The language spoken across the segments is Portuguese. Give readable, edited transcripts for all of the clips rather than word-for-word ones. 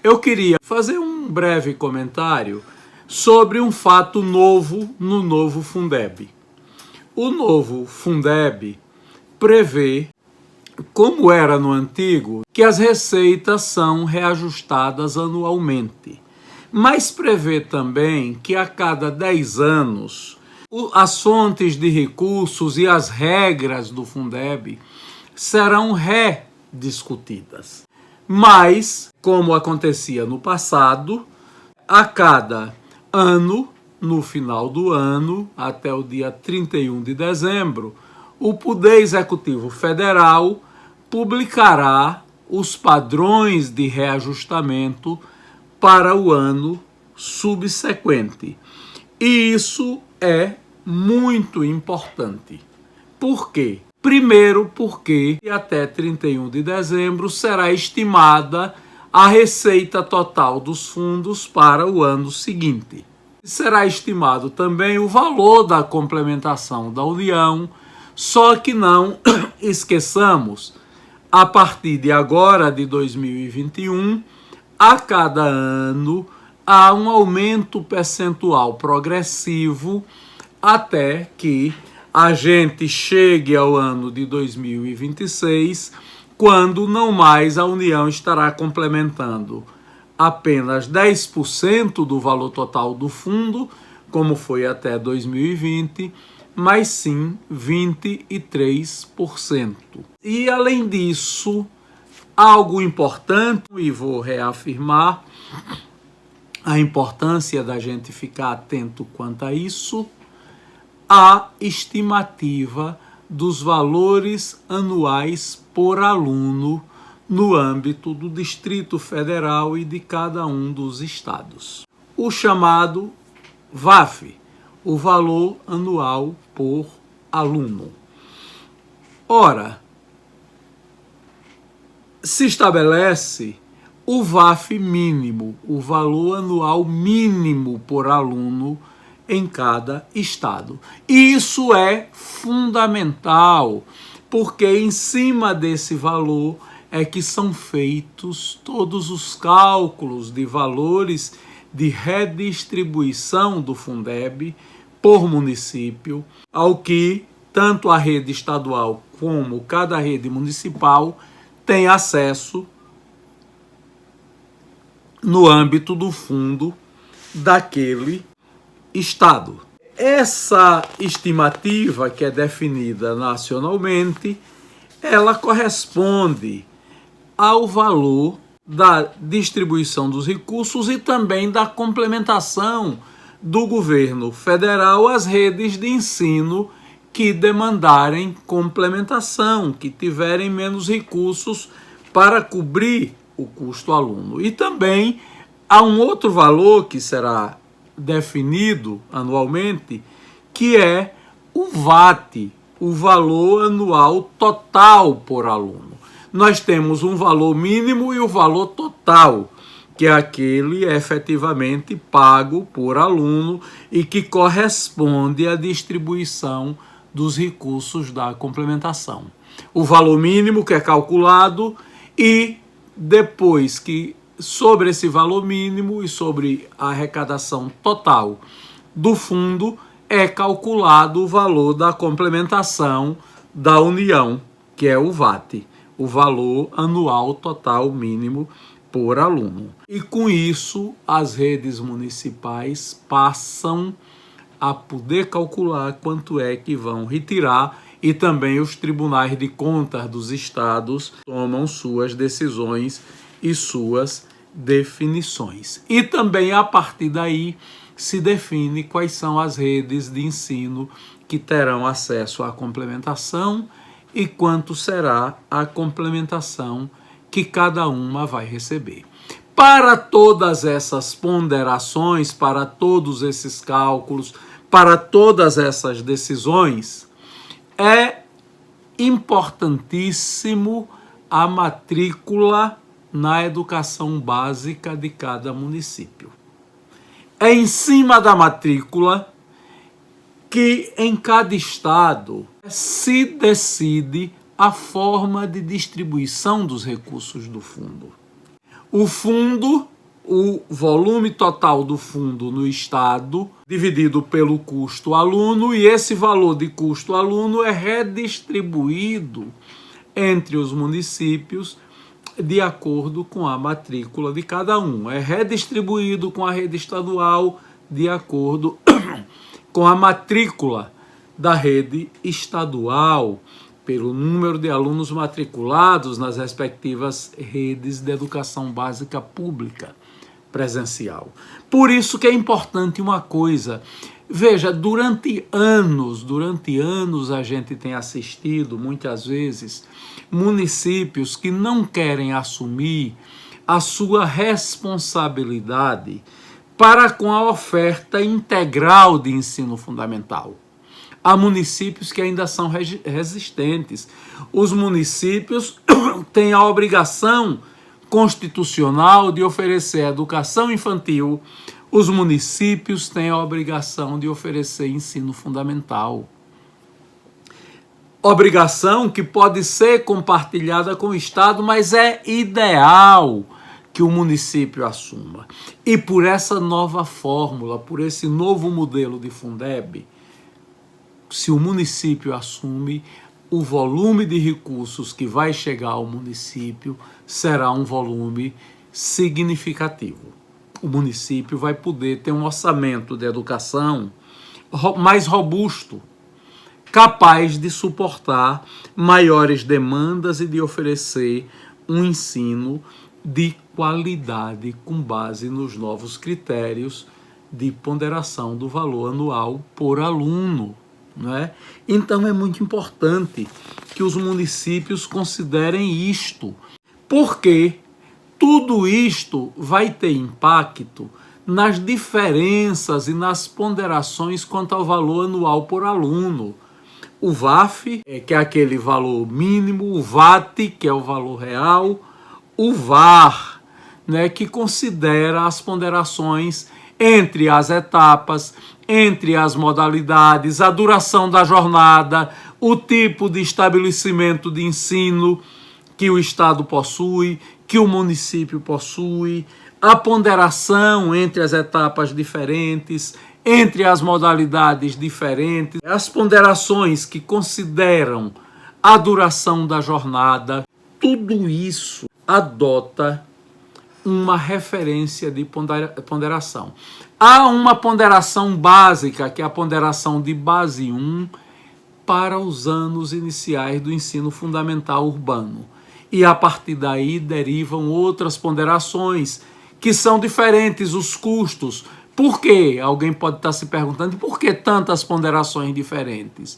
eu queria fazer um breve comentário sobre um fato novo no novo Fundeb. O novo Fundeb prevê, como era no antigo, que as receitas são reajustadas anualmente, mas prevê também que a cada 10 anos as fontes de recursos e as regras do Fundeb serão rediscutidas. Mas, como acontecia no passado, a cada ano, no final do ano, até o dia 31 de dezembro, o Poder Executivo Federal publicará os padrões de reajustamento para o ano subsequente. E isso é muito importante. Por quê? Primeiro, porque até 31 de dezembro será estimada a receita total dos fundos para o ano seguinte. Será estimado também o valor da complementação da União, só que não esqueçamos, a partir de agora, de 2021, a cada ano há um aumento percentual progressivo até que a gente chegue ao ano de 2026, quando não mais a União estará complementando apenas 10% do valor total do fundo, como foi até 2020, mas sim 23%. E além disso, algo importante, e vou reafirmar a importância da gente ficar atento quanto a isso, a estimativa dos valores anuais por aluno no âmbito do Distrito Federal e de cada um dos estados. O chamado VAF, o valor anual por aluno. Ora, se estabelece o VAF mínimo, o valor anual mínimo por aluno em cada estado. E isso é fundamental, porque em cima desse valor é que são feitos todos os cálculos de valores de redistribuição do Fundeb por município, ao que tanto a rede estadual como cada rede municipal tem acesso no âmbito do fundo daquele estado. Essa estimativa, que é definida nacionalmente, ela corresponde ao valor da distribuição dos recursos e também da complementação do governo federal às redes de ensino que demandarem complementação, que tiverem menos recursos para cobrir o custo aluno. E também há um outro valor que será definido anualmente, que é o VAT, o valor anual total por aluno. Nós temos um valor mínimo e o valor total, que é aquele efetivamente pago por aluno e que corresponde à distribuição dos recursos da complementação. O valor mínimo que é calculado e depois que sobre esse valor mínimo e sobre a arrecadação total do fundo é calculado o valor da complementação da União, que é o VAT, o valor anual total mínimo por aluno. E com isso, as redes municipais passam a poder calcular quanto é que vão retirar e também os tribunais de contas dos estados tomam suas decisões e suas definições. E também, a partir daí, se define quais são as redes de ensino que terão acesso à complementação e quanto será a complementação que cada uma vai receber. Para todas essas ponderações, para todos esses cálculos, para todas essas decisões, é importantíssimo a matrícula na educação básica de cada município. É em cima da matrícula que em cada estado se decide a forma de distribuição dos recursos do fundo. O fundo o volume total do fundo no Estado, dividido pelo custo aluno, e esse valor de custo aluno é redistribuído entre os municípios de acordo com a matrícula de cada um. É redistribuído com a rede estadual de acordo com a matrícula da rede estadual, pelo número de alunos matriculados nas respectivas redes de educação básica pública presencial. Por isso que é importante uma coisa. Veja, durante anos a gente tem assistido, muitas vezes, municípios que não querem assumir a sua responsabilidade para com a oferta integral de ensino fundamental. Há municípios que ainda são resistentes. Os municípios têm a obrigação constitucional de oferecer educação infantil. Os municípios têm a obrigação de oferecer ensino fundamental. Obrigação que pode ser compartilhada com o Estado, mas é ideal que o município assuma. E por essa nova fórmula, por esse novo modelo de Fundeb, se o município assume, o volume de recursos que vai chegar ao município será um volume significativo. O município vai poder ter um orçamento de educação mais robusto, capaz de suportar maiores demandas e de oferecer um ensino de qualidade com base nos novos critérios de ponderação do valor anual por aluno. Né? Então é muito importante que os municípios considerem isto, porque tudo isto vai ter impacto nas diferenças e nas ponderações quanto ao valor anual por aluno. O VAF, que é aquele valor mínimo, o VAT, que é o valor real, o VAR, né, que considera as ponderações entre as etapas, entre as modalidades, a duração da jornada, o tipo de estabelecimento de ensino que o Estado possui, que o município possui, a ponderação entre as etapas diferentes, entre as modalidades diferentes, as ponderações que consideram a duração da jornada, tudo isso adota uma referência de ponderação. Há uma ponderação básica, que é a ponderação de base 1, para os anos iniciais do ensino fundamental urbano. E a partir daí derivam outras ponderações, que são diferentes, os custos. Por quê? Alguém pode estar se perguntando, por que tantas ponderações diferentes?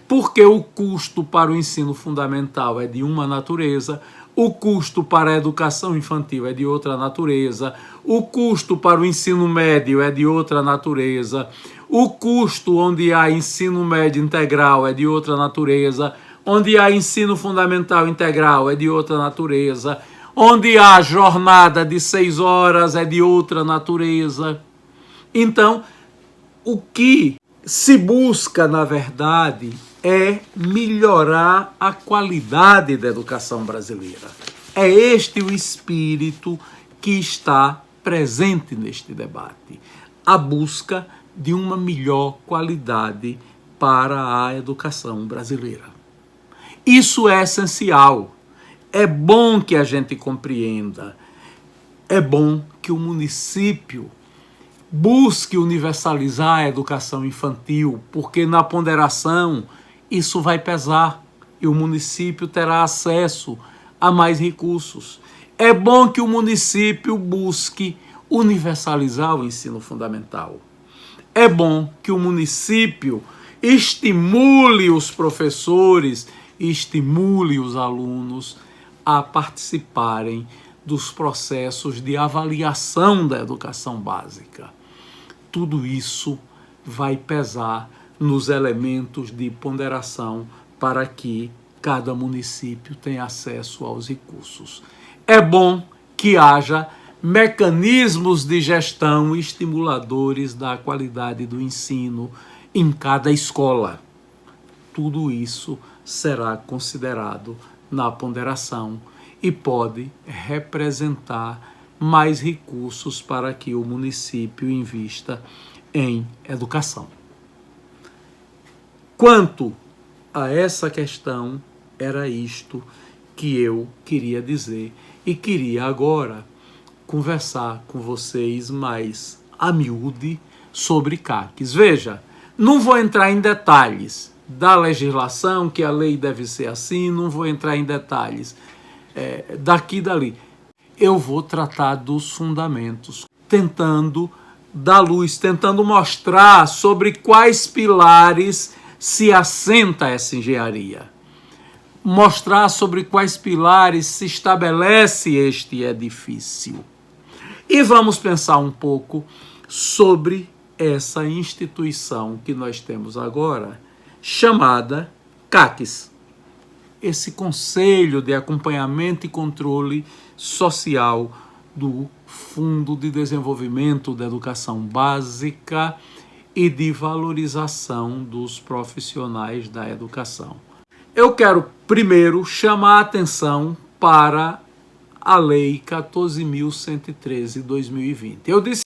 Porque o custo para o ensino fundamental é de uma natureza, o custo para a educação infantil é de outra natureza, o custo para o ensino médio é de outra natureza, o custo onde há ensino médio integral é de outra natureza, onde há ensino fundamental integral é de outra natureza, onde há jornada de 6 horas é de outra natureza. Então, o que se busca, na verdade, é melhorar a qualidade da educação brasileira. É este o espírito que está presente neste debate. A busca de uma melhor qualidade para a educação brasileira. Isso é essencial. É bom que a gente compreenda. É bom que o município busque universalizar a educação infantil, porque na ponderação isso vai pesar e o município terá acesso a mais recursos. É bom que o município busque universalizar o ensino fundamental. É bom que o município estimule os professores, estimule os alunos a participarem dos processos de avaliação da educação básica. Tudo isso vai pesar nos elementos de ponderação para que cada município tenha acesso aos recursos. É bom que haja mecanismos de gestão estimuladores da qualidade do ensino em cada escola. Tudo isso será considerado na ponderação e pode representar mais recursos para que o município invista em educação. Quanto a essa questão, era isto que eu queria dizer e queria agora conversar com vocês mais a miúde sobre CACs. Veja, não vou entrar em detalhes da legislação, que a lei deve ser assim, não vou entrar em detalhes daqui e dali. Eu vou tratar dos fundamentos, tentando dar luz, tentando mostrar sobre quais pilares se assenta essa engenharia. Mostrar sobre quais pilares se estabelece este edifício. E vamos pensar um pouco sobre essa instituição que nós temos agora, chamada CACs. Esse Conselho de Acompanhamento e Controle Social do Fundo de Desenvolvimento da Educação Básica e de Valorização dos Profissionais da Educação. Eu quero primeiro chamar a atenção para a Lei 14.113 de 2020. Eu disse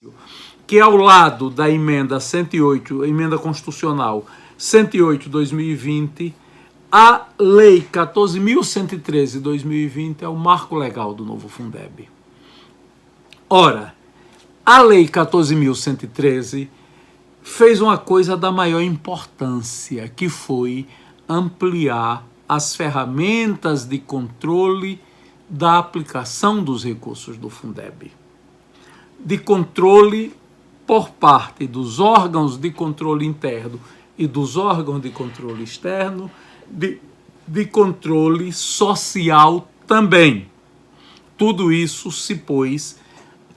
que ao lado da emenda 108, emenda constitucional 108 de 2020, a Lei 14.113 de 2020 é o marco legal do novo Fundeb. Ora, a Lei 14.113 fez uma coisa da maior importância, que foi ampliar as ferramentas de controle da aplicação dos recursos do Fundeb. De controle por parte dos órgãos de controle interno e dos órgãos de controle externo, de controle social também. Tudo isso se pôs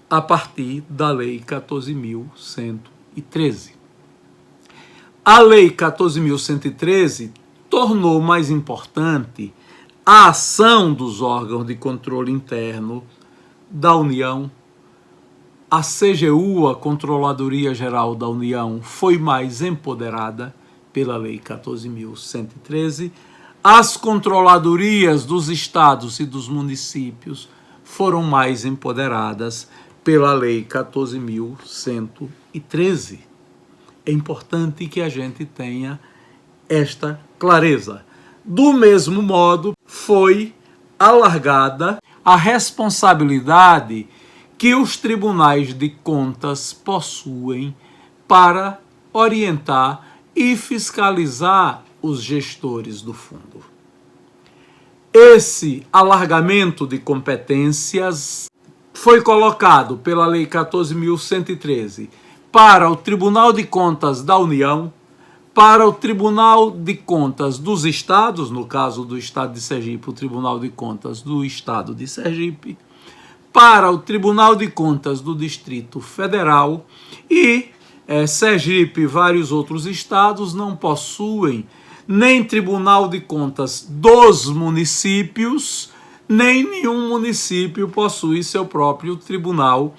a partir da Lei 14.113. A Lei 14.113 tornou mais importante a ação dos órgãos de controle interno da União. A CGU, a Controladoria Geral da União, foi mais empoderada pela Lei 14.113. As controladorias dos estados e dos municípios foram mais empoderadas pela Lei 14.113. É importante que a gente tenha esta clareza. Do mesmo modo, foi alargada a responsabilidade que os tribunais de contas possuem para orientar e fiscalizar os gestores do fundo. Esse alargamento de competências foi colocado pela Lei 14.113 para o Tribunal de Contas da União, para o Tribunal de Contas dos Estados, no caso do Estado de Sergipe, o Tribunal de Contas do Estado de Sergipe, para o Tribunal de Contas do Distrito Federal e Sergipe e vários outros estados não possuem nem Tribunal de Contas dos municípios, nem nenhum município possui seu próprio Tribunal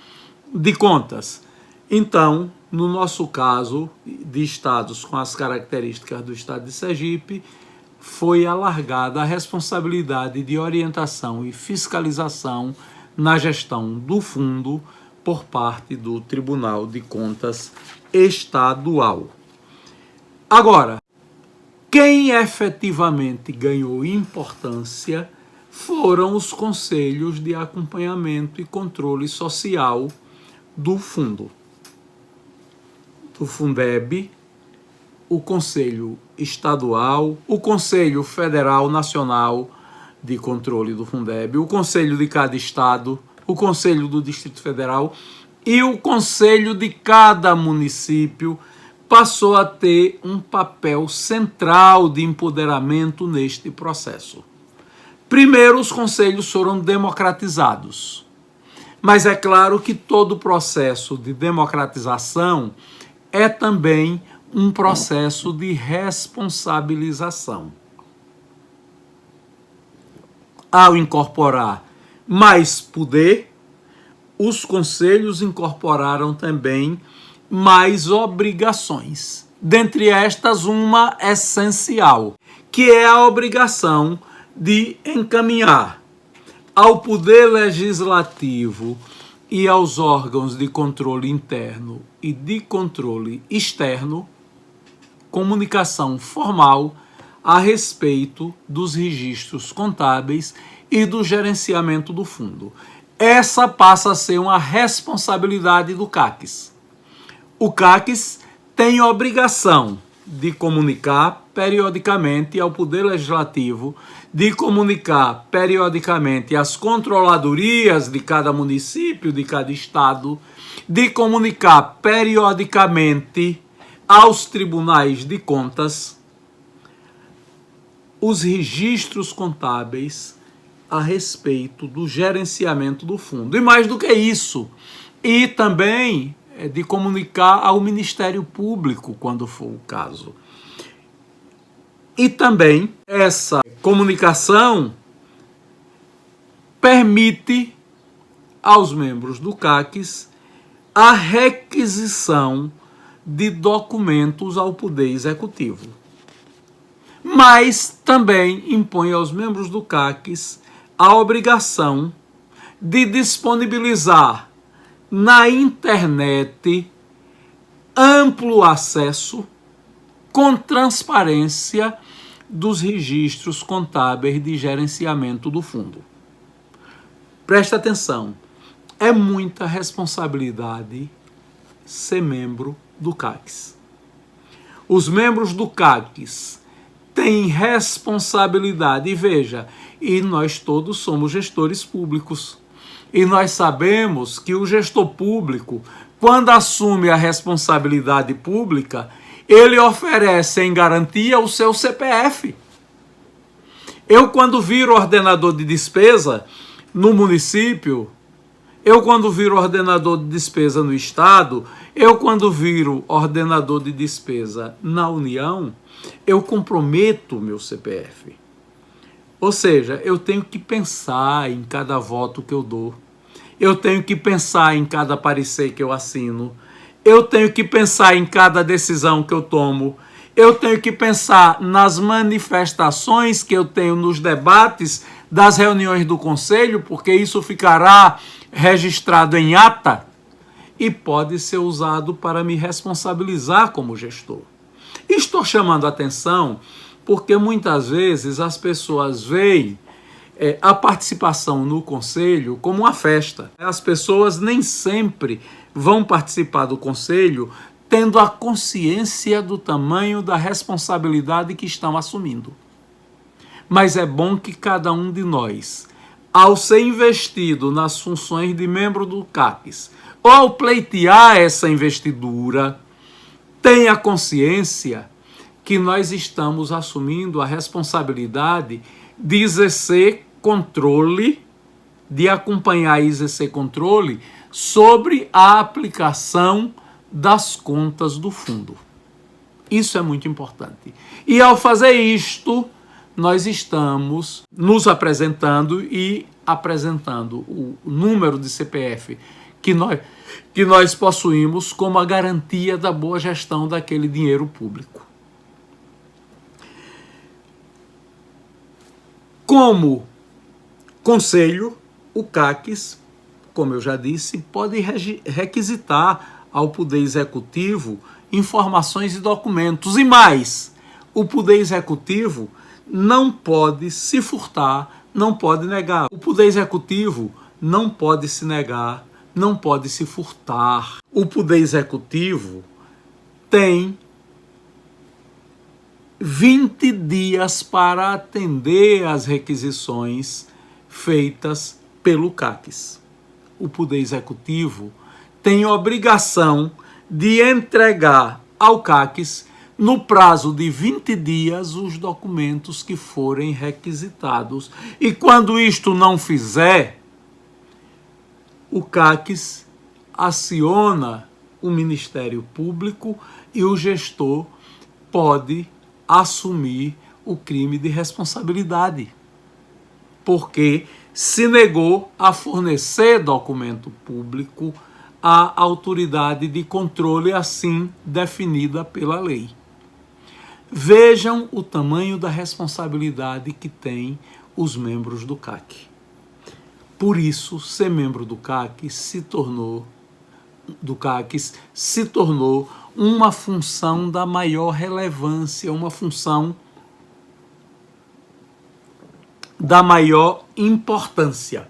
de Contas. Então, no nosso caso, de estados com as características do estado de Sergipe, foi alargada a responsabilidade de orientação e fiscalização na gestão do fundo por parte do Tribunal de Contas Estadual. Agora, quem efetivamente ganhou importância foram os conselhos de acompanhamento e controle social do fundo. Do Fundeb, o Conselho Estadual, o Conselho Federal Nacional de Controle do Fundeb, o Conselho de cada Estado, o Conselho do Distrito Federal e o Conselho de cada município passou a ter um papel central de empoderamento neste processo. Primeiro, os conselhos foram democratizados, mas é claro que todo o processo de democratização é também um processo de responsabilização. Ao incorporar mais poder, os conselhos incorporaram também mais obrigações. Dentre estas, uma essencial, que é a obrigação de encaminhar ao Poder Legislativo e aos órgãos de controle interno e de controle externo comunicação formal a respeito dos registros contábeis e do gerenciamento do fundo. Essa passa a ser uma responsabilidade do CACS. O CACS tem obrigação de comunicar periodicamente ao Poder Legislativo, de comunicar periodicamente às controladorias de cada município, de cada estado, de comunicar periodicamente aos tribunais de contas os registros contábeis a respeito do gerenciamento do fundo. E mais do que isso, e também de comunicar ao Ministério Público, quando for o caso. E também essa comunicação permite aos membros do CACS a requisição de documentos ao Poder Executivo. Mas também impõe aos membros do CACS a obrigação de disponibilizar na internet amplo acesso com transparência dos registros contábeis de gerenciamento do fundo. Presta atenção, é muita responsabilidade ser membro do CACS. Os membros do CACS têm responsabilidade, e veja, e nós todos somos gestores públicos. E nós sabemos que o gestor público, quando assume a responsabilidade pública, ele oferece em garantia o seu CPF. Eu, quando viro ordenador de despesa no município, eu, quando viro ordenador de despesa no Estado, eu, quando viro ordenador de despesa na União, eu comprometo o meu CPF. Ou seja, eu tenho que pensar em cada voto que eu dou. Eu tenho que pensar em cada parecer que eu assino. Eu tenho que pensar em cada decisão que eu tomo. Eu tenho que pensar nas manifestações que eu tenho nos debates das reuniões do Conselho, porque isso ficará registrado em ata e pode ser usado para me responsabilizar como gestor. Estou chamando a atenção porque muitas vezes as pessoas veem a participação no Conselho como uma festa. As pessoas nem sempre vão participar do Conselho tendo a consciência do tamanho da responsabilidade que estão assumindo. Mas é bom que cada um de nós, ao ser investido nas funções de membro do CACS, ou ao pleitear essa investidura, tenha consciência que nós estamos assumindo a responsabilidade de exercer controle, de acompanhar e exercer controle sobre a aplicação das contas do fundo. Isso é muito importante. E ao fazer isto, nós estamos nos apresentando e apresentando o número de CPF que nós possuímos como a garantia da boa gestão daquele dinheiro público. Como conselho, o CACS, como eu já disse, pode requisitar ao Poder Executivo informações e documentos. E mais, o Poder Executivo não pode se furtar, não pode negar. O Poder Executivo não pode se negar, não pode se furtar. O Poder Executivo tem 20 dias para atender às requisições feitas pelo CACS. O Poder Executivo tem obrigação de entregar ao CACS, no prazo de 20 dias, os documentos que forem requisitados. E quando isto não fizer, o CACS aciona o Ministério Público e o gestor pode assumir o crime de responsabilidade, porque se negou a fornecer documento público à autoridade de controle assim definida pela lei. Vejam o tamanho da responsabilidade que têm os membros do CAC. Por isso, ser membro do CACs se tornou uma função da maior relevância, uma função da maior importância.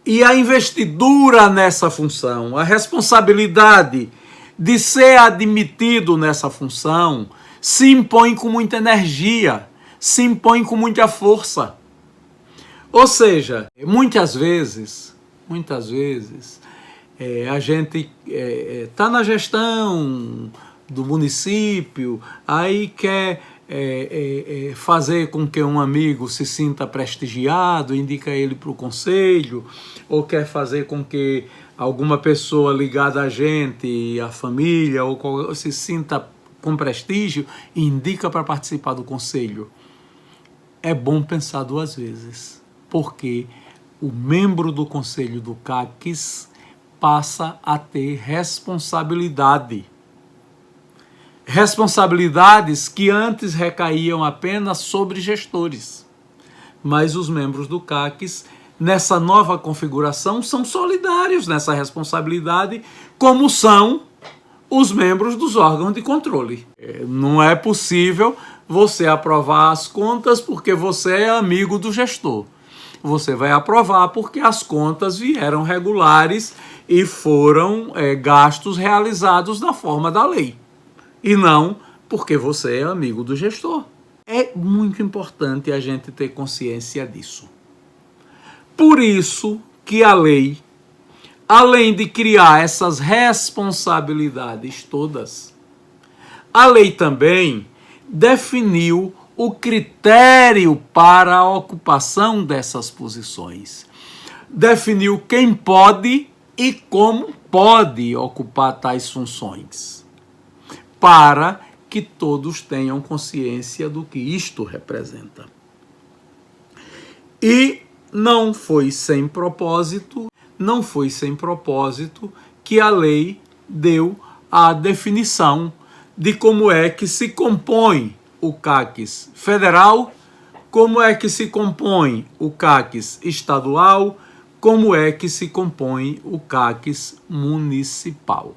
E a investidura nessa função, a responsabilidade de ser admitido nessa função, se impõe com muita energia, se impõe com muita força. Ou seja, muitas vezes, a gente está na gestão do município, aí quer fazer com que um amigo se sinta prestigiado, indica ele para o conselho, ou quer fazer com que alguma pessoa ligada a gente, a família, ou se sinta com prestígio e indica para participar do conselho. É bom pensar duas vezes, porque o membro do conselho do CACs passa a ter responsabilidade. Responsabilidades que antes recaíam apenas sobre gestores. Mas os membros do CACs, nessa nova configuração, são solidários nessa responsabilidade, como são os membros dos órgãos de controle. Não é possível você aprovar as contas porque você é amigo do gestor. Você vai aprovar porque as contas vieram regulares e foram gastos realizados da forma da lei. E não porque você é amigo do gestor. É muito importante a gente ter consciência disso. Por isso que a lei, além de criar essas responsabilidades todas, a lei também definiu o critério para a ocupação dessas posições. Definiu quem pode e como pode ocupar tais funções, para que todos tenham consciência do que isto representa. E não foi sem propósito que a lei deu a definição de como é que se compõe o CACs federal, como é que se compõe o CACs estadual, como é que se compõe o CACs municipal.